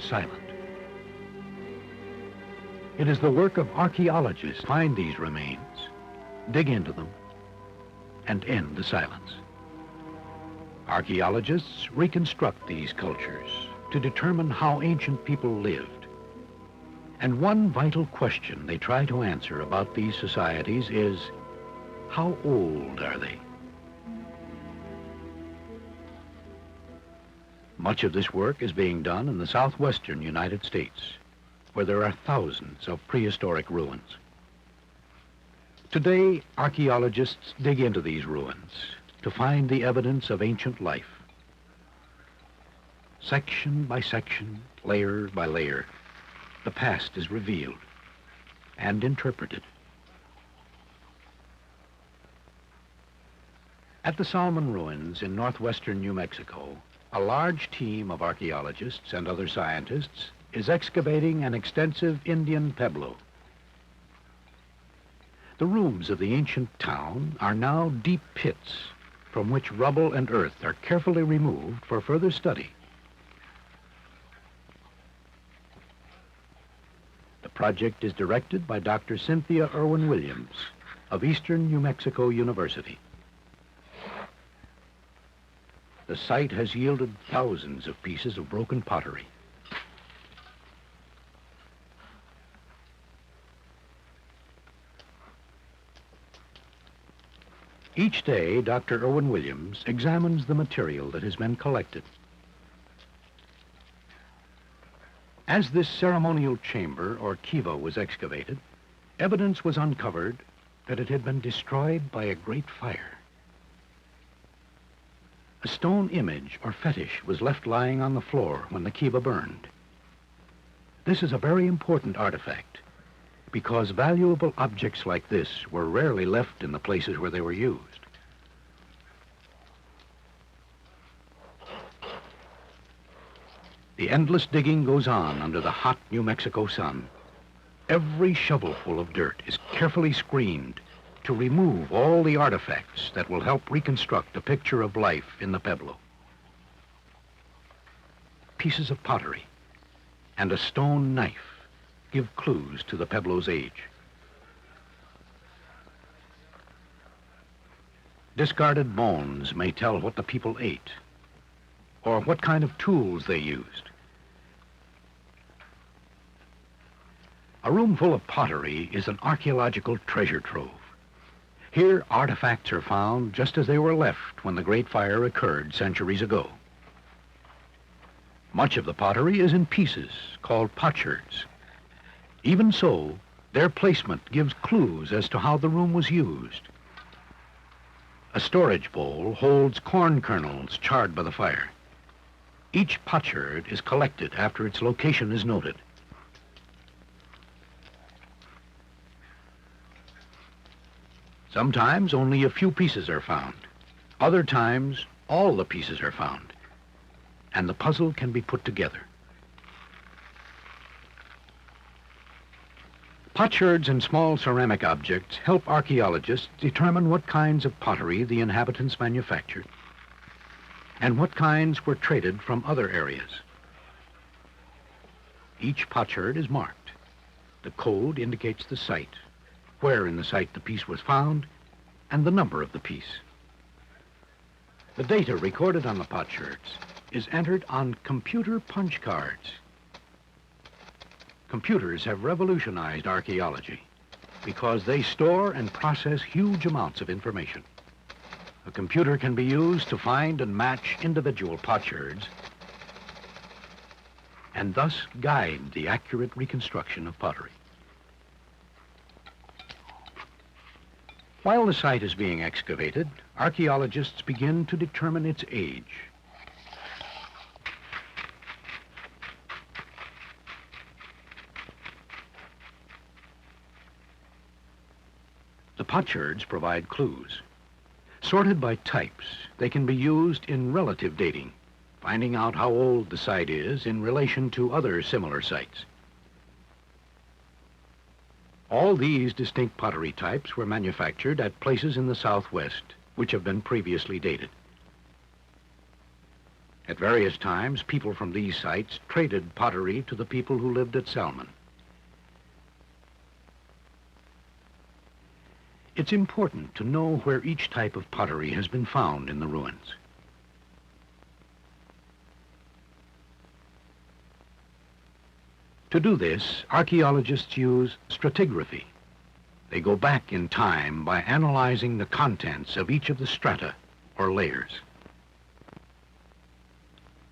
silent. It is the work of archaeologists to find these remains, dig into them, and end the silence. Archaeologists reconstruct these cultures to determine how ancient people lived. And one vital question they try to answer about these societies is, how old are they? Much of this work is being done in the southwestern United States, where there are thousands of prehistoric ruins. Today, archaeologists dig into these ruins to find the evidence of ancient life. Section by section, layer by layer, the past is revealed and interpreted. At the Salmon ruins in northwestern New Mexico, a large team of archaeologists and other scientists is excavating an extensive Indian pueblo. The rooms of the ancient town are now deep pits from which rubble and earth are carefully removed for further study. The project is directed by Dr. Cynthia Irn Williams of Eastern New Mexico University. The site has yielded thousands of pieces of broken pottery. Each day, Dr. Irn Williams examines the material that has been collected. As this ceremonial chamber, or kiva, was excavated, evidence was uncovered that it had been destroyed by a great fire. A stone image, or fetish, was left lying on the floor when the kiva burned. This is a very important artifact, because valuable objects like this were rarely left in the places where they were used. The endless digging goes on under the hot New Mexico sun. Every shovelful of dirt is carefully screened to remove all the artifacts that will help reconstruct a picture of life in the pueblo. Pieces of pottery and a stone knife give clues to the pueblo's age. Discarded bones may tell what the people ate or what kind of tools they used. A room full of pottery is an archaeological treasure trove. Here, artifacts are found just as they were left when the Great Fire occurred centuries ago. Much of the pottery is in pieces called potsherds. Even so, their placement gives clues as to how the room was used. A storage bowl holds corn kernels charred by the fire. Each potsherd is collected after its location is noted. Sometimes only a few pieces are found. Other times, all the pieces are found, and the puzzle can be put together. Potsherds and small ceramic objects help archaeologists determine what kinds of pottery the inhabitants manufactured and what kinds were traded from other areas. Each potsherd is marked. The code indicates the site, where in the site the piece was found, and the number of the piece. The data recorded on the potsherds is entered on computer punch cards. Computers have revolutionized archaeology because they store and process huge amounts of information. A computer can be used to find and match individual potsherds and thus guide the accurate reconstruction of pottery. While the site is being excavated, archaeologists begin to determine its age. The potsherds provide clues. Sorted by types, they can be used in relative dating, finding out how old the site is in relation to other similar sites. All these distinct pottery types were manufactured at places in the Southwest, which have been previously dated. At various times, people from these sites traded pottery to the people who lived at Salmon. It's important to know where each type of pottery has been found in the ruins. To do this, archaeologists use stratigraphy. They go back in time by analyzing the contents of each of the strata, or layers.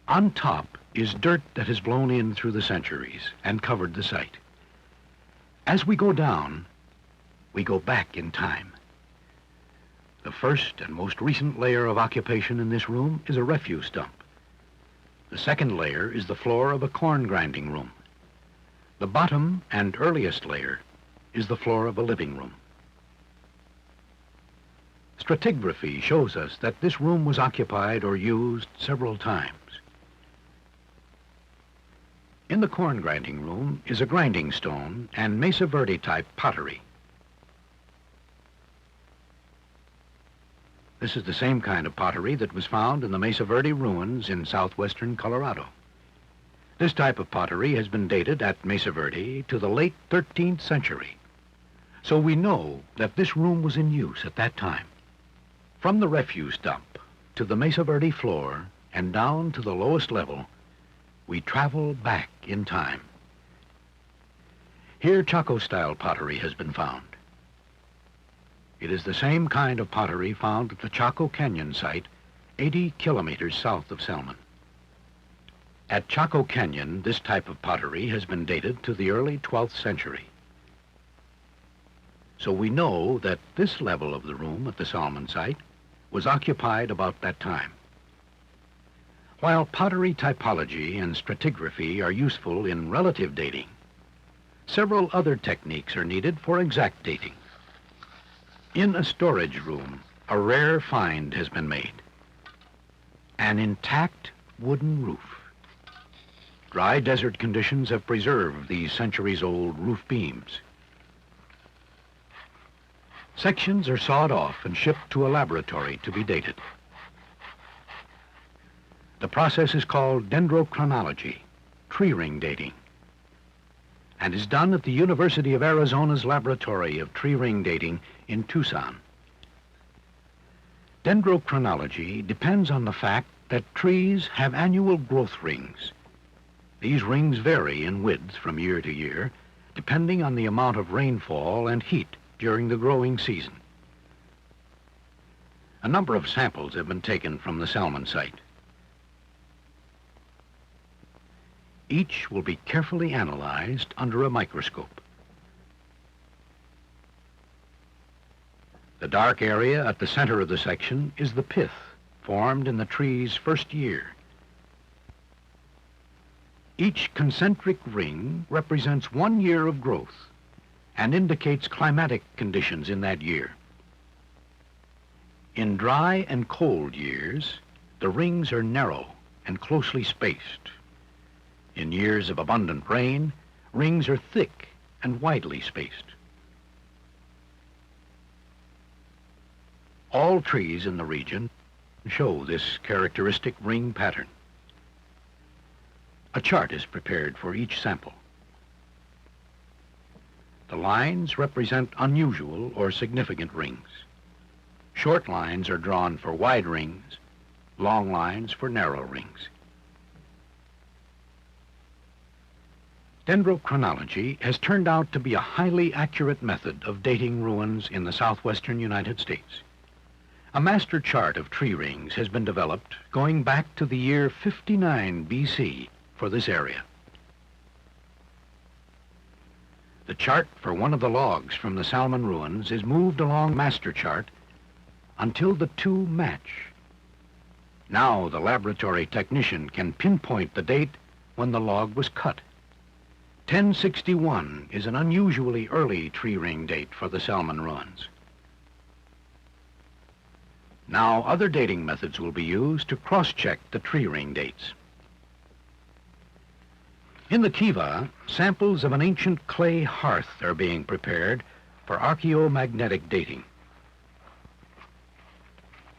On top is dirt that has blown in through the centuries and covered the site. As we go down, we go back in time. The first and most recent layer of occupation in this room is a refuse dump. The second layer is the floor of a corn grinding room. The bottom and earliest layer is the floor of a living room. Stratigraphy shows us that this room was occupied or used several times. In the corn grinding room is a grinding stone and Mesa Verde type pottery. This is the same kind of pottery that was found in the Mesa Verde ruins in southwestern Colorado. This type of pottery has been dated at Mesa Verde to the late 13th century. So we know that this room was in use at that time. From the refuse dump to the Mesa Verde floor and down to the lowest level, we travel back in time. Here, Chaco-style pottery has been found. It is the same kind of pottery found at the Chaco Canyon site, 80 kilometers south of Salmon. At Chaco Canyon, this type of pottery has been dated to the early 12th century. So we know that this level of the room at the Salmon site was occupied about that time. While pottery typology and stratigraphy are useful in relative dating, several other techniques are needed for exact dating. In a storage room, a rare find has been made: an intact wooden roof. Dry desert conditions have preserved these centuries-old roof beams. Sections are sawed off and shipped to a laboratory to be dated. The process is called dendrochronology, tree ring dating, and is done at the University of Arizona's Laboratory of Tree Ring Dating in Tucson. Dendrochronology depends on the fact that trees have annual growth rings. These rings vary in width from year to year, depending on the amount of rainfall and heat during the growing season. A number of samples have been taken from the Salmon site. Each will be carefully analyzed under a microscope. The dark area at the center of the section is the pith formed in the tree's first year. Each concentric ring represents 1 year of growth and indicates climatic conditions in that year. In dry and cold years, the rings are narrow and closely spaced. In years of abundant rain, rings are thick and widely spaced. All trees in the region show this characteristic ring pattern. A chart is prepared for each sample. The lines represent unusual or significant rings. Short lines are drawn for wide rings, long lines for narrow rings. Dendrochronology has turned out to be a highly accurate method of dating ruins in the southwestern United States. A master chart of tree rings has been developed going back to the year 59 BC for this area. The chart for one of the logs from the Salmon ruins is moved along master chart until the two match. Now the laboratory technician can pinpoint the date when the log was cut. 1061 is an unusually early tree ring date for the Salmon ruins. Now other dating methods will be used to cross-check the tree ring dates. In the kiva, samples of an ancient clay hearth are being prepared for archaeomagnetic dating.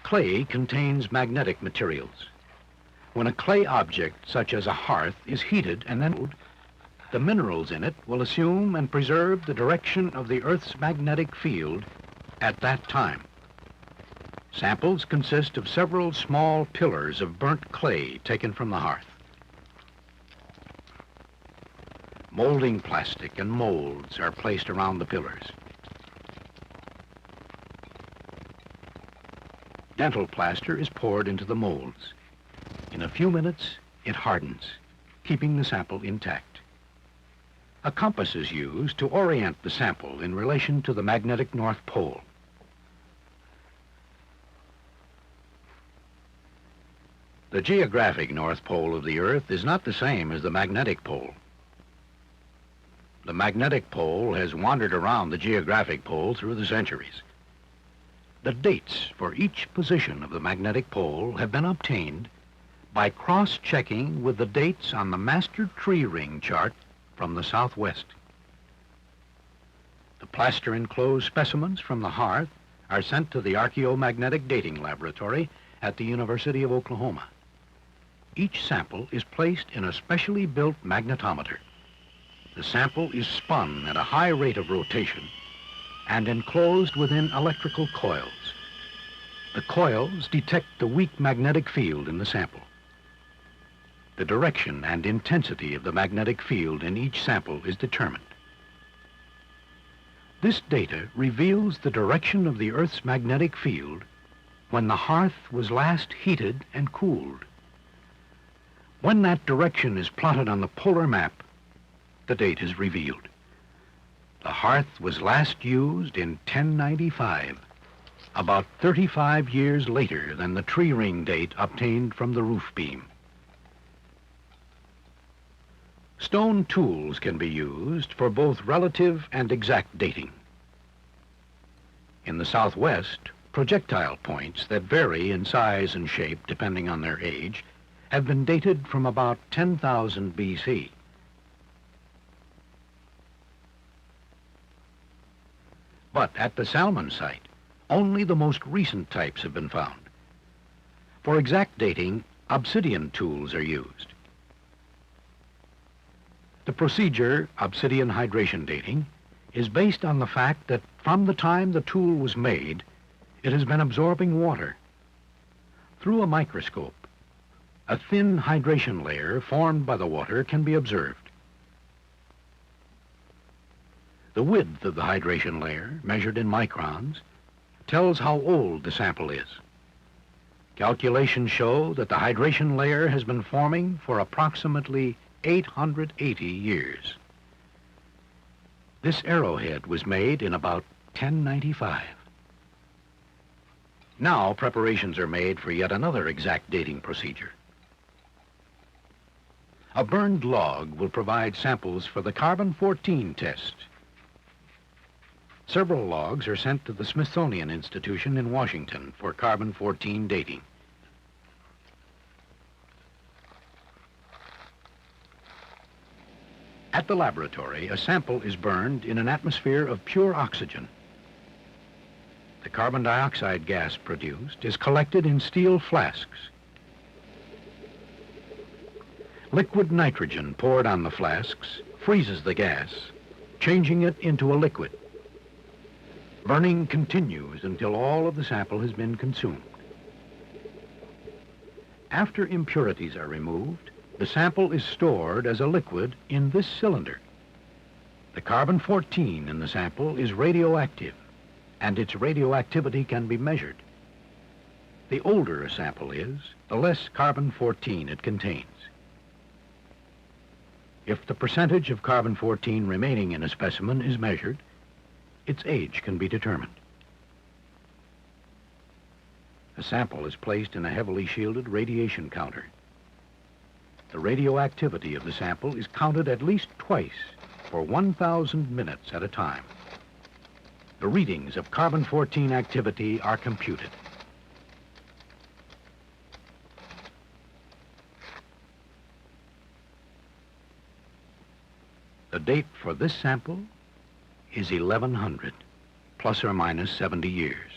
Clay contains magnetic materials. When a clay object, such as a hearth, is heated and then cooled, the minerals in it will assume and preserve the direction of the Earth's magnetic field at that time. Samples consist of several small pillars of burnt clay taken from the hearth. Molding plastic and molds are placed around the pillars. Dental plaster is poured into the molds. In a few minutes, it hardens, keeping the sample intact. A compass is used to orient the sample in relation to the magnetic North Pole. The geographic North Pole of the Earth is not the same as the magnetic pole. The magnetic pole has wandered around the geographic pole through the centuries. The dates for each position of the magnetic pole have been obtained by cross-checking with the dates on the master tree ring chart from the southwest. The plaster-enclosed specimens from the hearth are sent to the Archaeomagnetic Dating Laboratory at the University of Oklahoma. Each sample is placed in a specially built magnetometer. The sample is spun at a high rate of rotation and enclosed within electrical coils. The coils detect the weak magnetic field in the sample. The direction and intensity of the magnetic field in each sample is determined. This data reveals the direction of the Earth's magnetic field when the hearth was last heated and cooled. When that direction is plotted on the polar map, the date is revealed. The hearth was last used in 1095, about 35 years later than the tree ring date obtained from the roof beam. Stone tools can be used for both relative and exact dating. In the southwest, projectile points that vary in size and shape depending on their age have been dated from about 10,000 BC. But at the Salmon site, only the most recent types have been found. For exact dating, obsidian tools are used. The procedure, obsidian hydration dating, is based on the fact that from the time the tool was made, it has been absorbing water. Through a microscope, a thin hydration layer formed by the water can be observed. The width of the hydration layer, measured in microns, tells how old the sample is. Calculations show that the hydration layer has been forming for approximately 880 years. This arrowhead was made in about 1095. Now preparations are made for yet another exact dating procedure. A burned log will provide samples for the carbon-14 test. Several logs are sent to the Smithsonian Institution in Washington for carbon-14 dating. At the laboratory, a sample is burned in an atmosphere of pure oxygen. The carbon dioxide gas produced is collected in steel flasks. Liquid nitrogen poured on the flasks freezes the gas, changing it into a liquid. Burning continues until all of the sample has been consumed. After impurities are removed, the sample is stored as a liquid in this cylinder. The carbon-14 in the sample is radioactive, and its radioactivity can be measured. The older a sample is, the less carbon-14 it contains. If the percentage of carbon-14 remaining in a specimen is measured, its age can be determined. A sample is placed in a heavily shielded radiation counter. The radioactivity of the sample is counted at least twice for 1,000 minutes at a time. The readings of carbon-14 activity are computed. The date for this sample is 1100, plus or minus 70 years.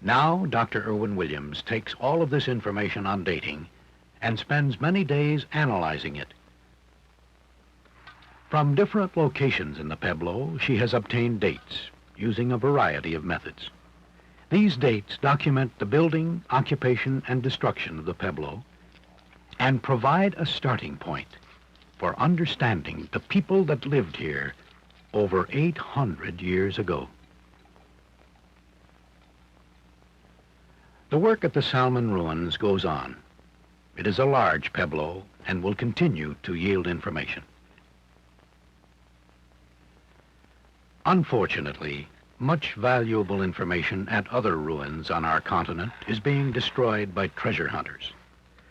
Now, Dr. Irwin Williams takes all of this information on dating and spends many days analyzing it. From different locations in the Pueblo, she has obtained dates using a variety of methods. These dates document the building, occupation, and destruction of the Pueblo and provide a starting point for understanding the people that lived here over 800 years ago. The work at the Salmon ruins goes on. It is a large Pueblo and will continue to yield information. Unfortunately, much valuable information at other ruins on our continent is being destroyed by treasure hunters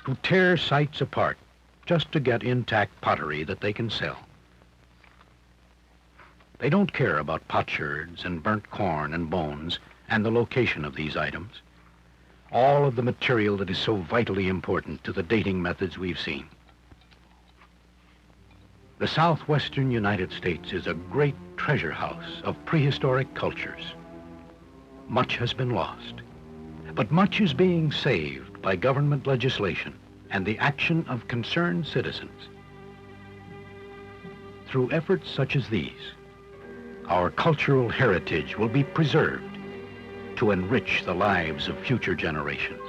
who tear sites apart just to get intact pottery that they can sell. They don't care about potsherds and burnt corn and bones and the location of these items, all of the material that is so vitally important to the dating methods we've seen. The southwestern United States is a great treasure house of prehistoric cultures. Much has been lost, but much is being saved by government legislation and the action of concerned citizens. Through efforts such as these, our cultural heritage will be preserved to enrich the lives of future generations.